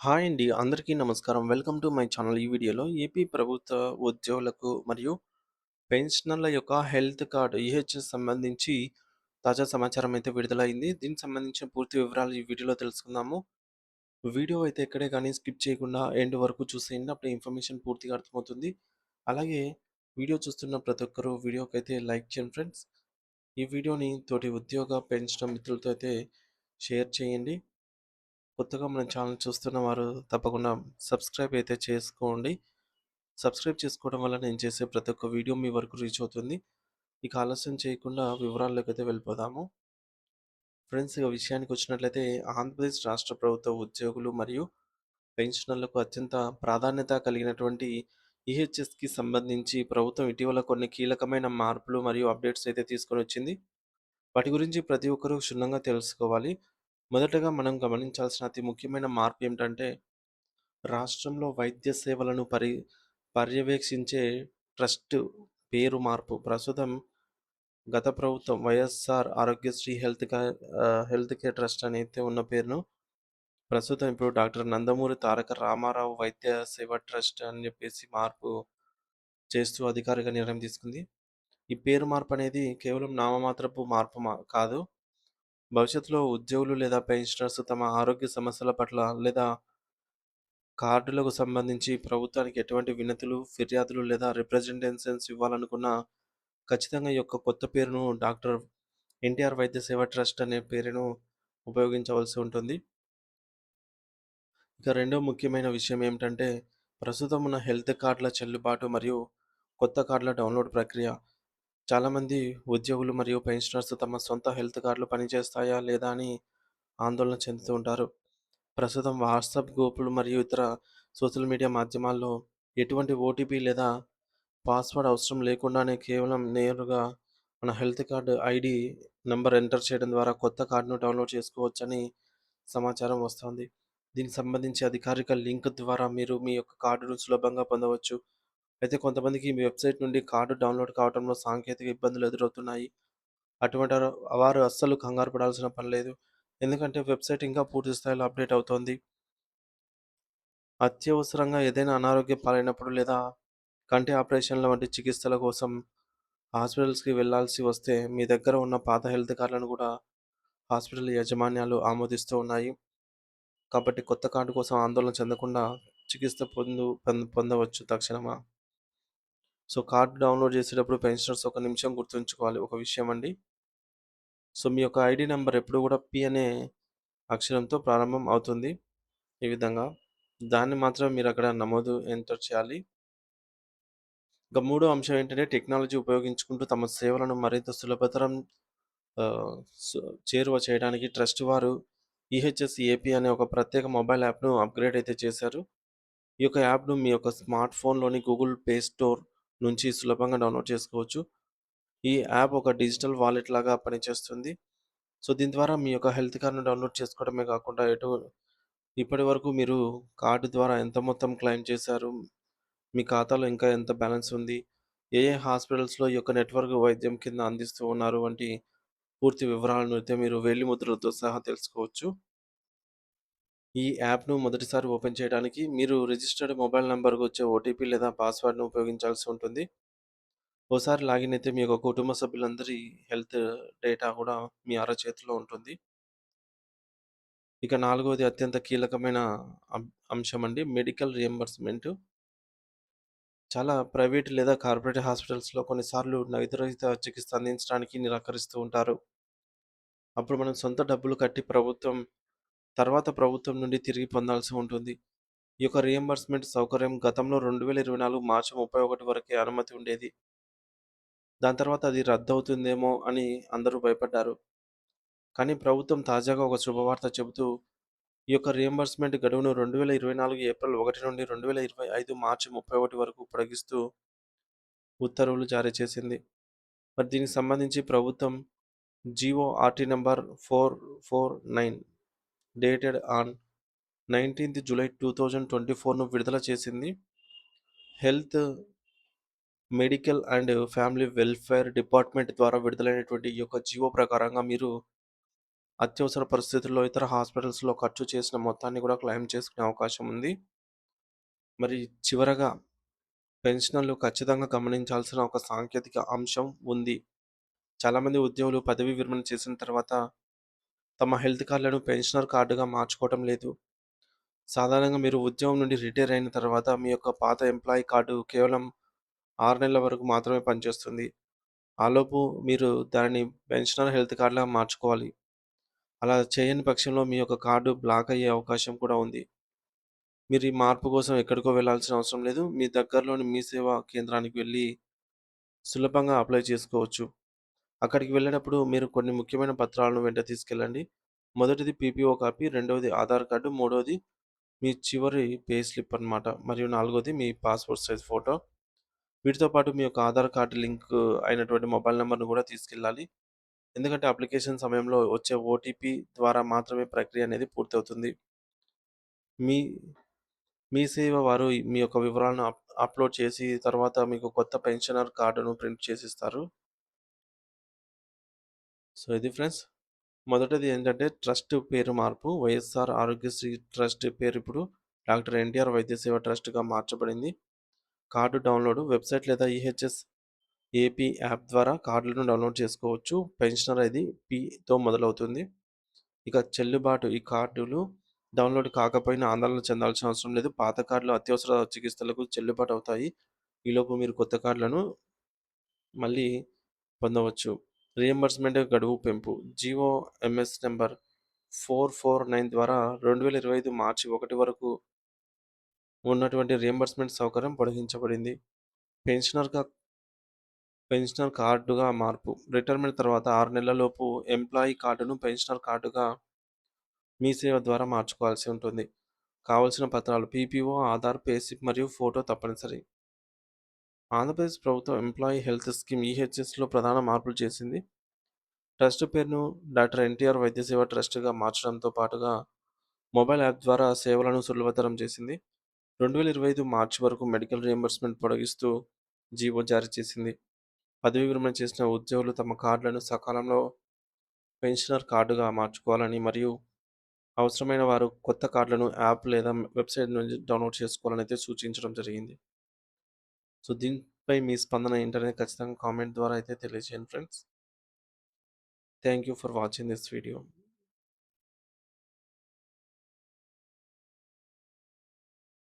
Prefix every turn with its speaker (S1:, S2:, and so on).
S1: Hi అండి. అందరికీ నమస్కారం. Welcome to my channel. ఈ వీడియోలో ఏపీ ప్రభుత్వ ఉద్యోగులకు మరియు పెన్షనర్ల యొక్క హెల్త్ కార్డ్ ఈహెచ్ఎస్ సంబంధించి తాజా సమాచారం అయితే విడుదలైంది. దీనికి సంబంధించిన పూర్తి వివరాలు ఈ వీడియోలో తెలుసుకుందాము. వీడియో అయితే ఎక్కడే కానీ స్కిప్ చేయకుండా ఎండ్ వరకు చూసేయండి. అప్పుడు ఇన్ఫర్మేషన్ పూర్తిగా అర్థమవుతుంది. అలాగే వీడియో చూస్తున్న ప్రతి ఒక్కరు వీడియోకైతే లైక్ చేయండి ఫ్రెండ్స్. ఈ వీడియోని తోటి ఉద్యోగ పెన్షనర్ మిత్రులతో అయితే షేర్ చేయండి. కొత్తగా మన ఛానల్ చూస్తున్న వారు తప్పకుండా సబ్స్క్రైబ్ అయితే చేసుకోండి. సబ్స్క్రైబ్ చేసుకోవడం వల్ల నేను చేసే ప్రతి ఒక్క వీడియో మీ వరకు రీచ్ అవుతుంది. ఇక ఆలస్యం చేయకుండా వివరాల్లోకైతే వెళ్ళిపోదాము. ఫ్రెండ్స్, ఇక విషయానికి వచ్చినట్లయితే ఆంధ్రప్రదేశ్ రాష్ట్ర ప్రభుత్వ ఉద్యోగులు మరియు పెన్షనర్లకు అత్యంత ప్రాధాన్యత కలిగినటువంటి ఈహెచ్ఎస్కి సంబంధించి ప్రభుత్వం ఇటీవల కొన్ని కీలకమైన మార్పులు మరియు అప్డేట్స్ అయితే తీసుకొని వచ్చింది. వాటి గురించి ప్రతి ఒక్కరూ క్షుణ్ణంగా తెలుసుకోవాలి. మొదటగా మనం గమనించాల్సిన అతి ముఖ్యమైన మార్పు ఏమిటంటే రాష్ట్రంలో వైద్య సేవలను పర్యవేక్షించే ట్రస్ట్ పేరు మార్పు. ప్రస్తుతం గత ప్రభుత్వం YSR Aarogyasri health care trust అని అయితే ఉన్న పేరును ప్రస్తుతం ఇప్పుడు డాక్టర్ నందమూరి తారక రామారావు వైద్య సేవ ట్రస్ట్ అని చెప్పేసి మార్పు చేస్తూ అధికారిక నిర్ణయం తీసుకుంది. ఈ పేరు మార్పు అనేది కేవలం నామమాత్రపు మార్పు కాదు. భవిష్యత్తులో ఉద్యోగులు లేదా పెన్షనర్స్ తమ ఆరోగ్య సమస్యల పట్ల లేదా కార్డులకు సంబంధించి ప్రభుత్వానికి ఎటువంటి వినతులు, ఫిర్యాదులు లేదా రిప్రజెంటేషన్స్ ఇవ్వాలనుకున్నా ఖచ్చితంగా ఈ యొక్క కొత్త పేరును డాక్టర్ ఎన్టీఆర్ వైద్య సేవ ట్రస్ట్ అనే పేరును ఉపయోగించవలసి ఉంటుంది. ఇక రెండో ముఖ్యమైన విషయం ఏమిటంటే ప్రస్తుతం ఉన్న హెల్త్ కార్డుల చెల్లుబాటు మరియు కొత్త కార్డుల డౌన్లోడ్ ప్రక్రియ. చాలామంది ఉద్యోగులు మరియు పెన్షనర్స్ తమ సొంత హెల్త్ కార్డులు పనిచేస్తాయా లేదా అని ఆందోళన చెందుతూ ఉంటారు. ప్రస్తుతం వాట్సాప్ గ్రూపులు మరియు ఇతర సోషల్ మీడియా మాధ్యమాల్లో ఎటువంటి ఓటీపీ లేదా పాస్వర్డ్ అవసరం లేకుండానే కేవలం నేరుగా మన health card ID number enter చేయడం ద్వారా కొత్త కార్డును డౌన్లోడ్ చేసుకోవచ్చని సమాచారం వస్తుంది. దీనికి సంబంధించి అధికారిక లింక్ ద్వారా మీరు మీ యొక్క కార్డును సులభంగా పొందవచ్చు. అయితే కొంతమందికి మీ వెబ్సైట్ నుండి కార్డు డౌన్లోడ్ కావడంలో సాంకేతిక ఇబ్బందులు ఎదురవుతున్నాయి. అటువంటి వారు అస్సలు కంగారు పడాల్సిన పని లేదు. ఎందుకంటే వెబ్సైట్ ఇంకా పూర్తి స్థాయిలో అప్డేట్ అవుతోంది. అత్యవసరంగా ఏదైనా అనారోగ్యం పాలైనప్పుడు లేదా కంటి ఆపరేషన్ల వంటి చికిత్సల కోసం హాస్పిటల్స్‌కి వెళ్ళాల్సి వస్తే మీ దగ్గర ఉన్న పాత హెల్త్ కార్డులను కూడా హాస్పిటల్ యాజమాన్యాలు ఆమోదిస్తూ ఉన్నాయి. కాబట్టి కొత్త కార్డు కోసం ఆందోళన చెందకుండా చికిత్స పొందవచ్చు తక్షణమా. సో, కార్డ్ డౌన్‌లోడ్ చేసేటప్పుడు పెన్షనర్స్ ఒక నిమిషం గుర్తుంచుకోవాలి ఒక విషయం అండి. సో, మీ యొక్క ఐడీ నంబర్ ఎప్పుడు కూడా పి అనే అక్షరంతో ప్రారంభం అవుతుంది. ఈ విధంగా. దాన్ని మాత్రమే మీరక్కడ ఎంటర్ చేయాలి. ఇక మూడో అంశం ఏంటంటే టెక్నాలజీ ఉపయోగించుకుంటూ తమ సేవలను మరింత సులభతరం ఆహ్, సు చేరువ చేయడానికి ట్రస్ట్ వారు ఈహెచ్ఎస్ ఏపీ అనే ఒక ప్రత్యేక మొబైల్ యాప్‌ను అప్‌గ్రేడ్ అయితే చేశారు. ఈ యొక్క యాప్‌ను మీ యొక్క స్మార్ట్ ఫోన్‌లోని గూగుల్ ప్లే స్టోర్ నుంచి సులభంగా డౌన్‌లోడ్ చేసుకోవచ్చు. ఈ యాప్ ఒక డిజిటల్ వాలెట్ లాగా పనిచేస్తుంది. సో, దీని ద్వారా మీ యొక్క హెల్త్ కార్డ్‌ను డౌన్‌లోడ్ చేసుకోవడమే కాకుండా ఇప్పటివరకు మీరు కార్డ్ ద్వారా ఎంత మొత్తం క్లెయిమ్ చేశారు, మీ ఖాతాలో ఇంకా ఎంత బ్యాలెన్స్ ఉంది, ఏ ఏ హాస్పిటల్స్‌లో ఈ యొక్క నెట్‌వర్క్ వైద్యం కింద అందిస్తూ ఉన్నారు వంటి పూర్తి వివరాలను అయితే మీరు వేలిముద్రలతో సహా తెలుసుకోవచ్చు. ఈ యాప్‌ను మొదటిసారి ఓపెన్ చేయడానికి మీరు రిజిస్టర్డ్ మొబైల్ నంబర్‌కు వచ్చే ఓటీపీ లేదా పాస్వర్డ్‌ను ఉపయోగించాల్సి ఉంటుంది. ఓసారి లాగిన్ అయితే మీ యొక్క కుటుంబ సభ్యులందరి హెల్త్ డేటా కూడా మీ అరచేతిలో ఉంటుంది. ఇక నాలుగవది అత్యంత కీలకమైన అం అంశమండి మెడికల్ రియంబర్స్‌మెంట్. చాలా ప్రైవేట్ లేదా కార్పొరేట్ హాస్పిటల్స్‌లో కొన్నిసార్లు నగదురహిత చికిత్స అందించడానికి నిరాకరిస్తూ ఉంటారు. అప్పుడు మనం సొంత డబ్బులు కట్టి తర్వాత ప్రభుత్వం నుండి తిరిగి పొందాల్సి ఉంటుంది. ఈ యొక్క రియంబర్స్‌మెంట్ సౌకర్యం గతంలో 2024 మార్చి 31 వరకే అనుమతి ఉండేది. దాని తర్వాత అది రద్దవుతుందేమో అని అందరూ భయపడ్డారు. కానీ ప్రభుత్వం తాజాగా ఒక శుభవార్త చెబుతూ ఈ యొక్క రియంబర్స్‌మెంట్ గడువును 2024 ఏప్రిల్ 1 నుండి 2025 మార్చి 31 వరకు పొడిగిస్తూ ఉత్తర్వులు జారీ చేసింది. మరి దీనికి సంబంధించి ప్రభుత్వం GO RT number 449 dated on 19థ్ జూలై 2024ను విడుదల చేసింది. Health, medical and family welfare department ద్వారా విడుదలైనటువంటి ఈ యొక్క జీవో ప్రకారంగా మీరు అత్యవసర పరిస్థితుల్లో ఇతర హాస్పిటల్స్‌లో ఖర్చు చేసిన మొత్తాన్ని కూడా క్లెయిమ్ చేసుకునే అవకాశం ఉంది. మరి చివరగా పెన్షనర్లు ఖచ్చితంగా గమనించాల్సిన ఒక సాంకేతిక అంశం ఉంది. చాలామంది ఉద్యోగులు పదవీ విరమణ చేసిన తర్వాత తమ హెల్త్ కార్డ్‌లను పెన్షనర్ కార్డ్‌గా మార్చుకోవటం లేదు. సాధారణంగా మీరు ఉద్యోగం నుండి రిటైర్ అయిన తర్వాత మీ యొక్క పాత ఎంప్లాయీ కార్డు కేవలం 6 నెలల వరకు మాత్రమే పనిచేస్తుంది. ఆలోపు మీరు దానిని పెన్షనర్ హెల్త్ కార్డ్‌లా మార్చుకోవాలి. అలా చేయని పక్షంలో మీ యొక్క కార్డు బ్లాక్ అయ్యే అవకాశం కూడా ఉంది. మీరు ఈ మార్పు కోసం ఎక్కడికో వెళ్ళాల్సిన అవసరం లేదు. మీ దగ్గరలోని మీ సేవా కేంద్రానికి వెళ్లి సులభంగా అప్లై చేసుకోవచ్చు. అక్కడికి వెళ్ళినప్పుడు మీరు కొన్ని ముఖ్యమైన పత్రాలను వెంట తీసుకెళ్ళండి. మొదటిది పీపీఓ కాపీ, రెండవది ఆధార్ కార్డు, మూడవది మీ చివరి పే స్లిప్ అన్నమాట. మరియు నాలుగోది మీ పాస్‌పోర్ట్ సైజ్ ఫోటో. వీటితో పాటు మీ యొక్క ఆధార్ కార్డ్ లింక్ అయినటువంటి మొబైల్ నంబర్‌ను కూడా తీసుకెళ్ళాలి. ఎందుకంటే అప్లికేషన్ సమయంలో వచ్చే ఓటీపీ ద్వారా మాత్రమే ప్రక్రియ అనేది పూర్తవుతుంది. మీ మీ సేవ వారు మీ యొక్క వివరాలను అప్‌లోడ్ చేసి తర్వాత మీకు కొత్త పెన్షనర్ కార్డును ప్రింట్ చేసిస్తారు. సో, ఇది ఫ్రెండ్స్. మొదటిది ఏంటంటే ట్రస్ట్ పేరు మార్పు. వైఎస్ఆర్ ఆరోగ్యశ్రీ ట్రస్ట్ పేరు ఇప్పుడు డాక్టర్ ఎన్టీఆర్ వైద్య సేవ ట్రస్ట్‌గా మార్చబడింది. కార్డు డౌన్‌లోడ్ వెబ్‌సైట్ లేదా ఈహెచ్ఎస్ ఏపీ యాప్ ద్వారా కార్డులను డౌన్‌లోడ్ చేసుకోవచ్చు. పెన్షనర్ ఐడీ పీతో మొదలవుతుంది. ఇక చెల్లుబాటు ఈ కార్డులు డౌన్‌లోడ్ కాకపోయినా ఆందోళన చెందాల్సిన అవసరం లేదు. పాత కార్డులు అత్యవసర చికిత్సలకు చెల్లుబాటు అవుతాయి. ఈలోపు మీరు కొత్త కార్డులను మళ్ళీ పొందవచ్చు. రీయింబర్స్‌మెంట్ గడువు పెంపు. జీవో ఎంఎస్ నంబర్ 449 ద్వారా 2025 మార్చి 1 వరకు ఉన్నటువంటి రీయింబర్స్‌మెంట్ సౌకర్యం పొడిగించబడింది. పెన్షనర్‌గా పెన్షనర్ కార్డుగా మార్పు. రిటైర్మెంట్ తర్వాత 6 నెలలలోపు ఎంప్లాయీ కార్డును పెన్షనర్ కార్డుగా మీ సేవ ద్వారా మార్చుకోవాల్సి ఉంటుంది. కావాల్సిన పత్రాలు పీపీఓ, ఆధార్, పే స్లిప్ మరియు ఫోటో తప్పనిసరి. ఆంధ్రప్రదేశ్ ప్రభుత్వం ఎంప్లాయీ హెల్త్ స్కీమ్ ఈహెచ్ఎస్‌లో ప్రధాన మార్పులు చేసింది. ట్రస్ట్ పేరును డాక్టర్ ఎన్టీఆర్ వైద్య సేవ ట్రస్ట్‌గా మార్చడంతో పాటుగా మొబైల్ యాప్ ద్వారా సేవలను సులభతరం చేసింది. 2025 మార్చి వరకు మెడికల్ రీయింబర్స్‌మెంట్ పొడిగిస్తూ జీవో జారీ చేసింది. పదవీ విరమణ చేసిన ఉద్యోగులు తమ కార్డులను సకాలంలో పెన్షనర్ కార్డుగా మార్చుకోవాలని మరియు అవసరమైన వారు కొత్త కార్డులను యాప్ లేదా వెబ్‌సైట్ నుంచి డౌన్‌లోడ్ చేసుకోవాలని అయితే సూచించడం జరిగింది. సో, దీనిపై మీ స్పందన ఏంటనేది ఖచ్చితంగా కామెంట్ ద్వారా అయితే తెలియజేయండి friends. Thank you for watching this video.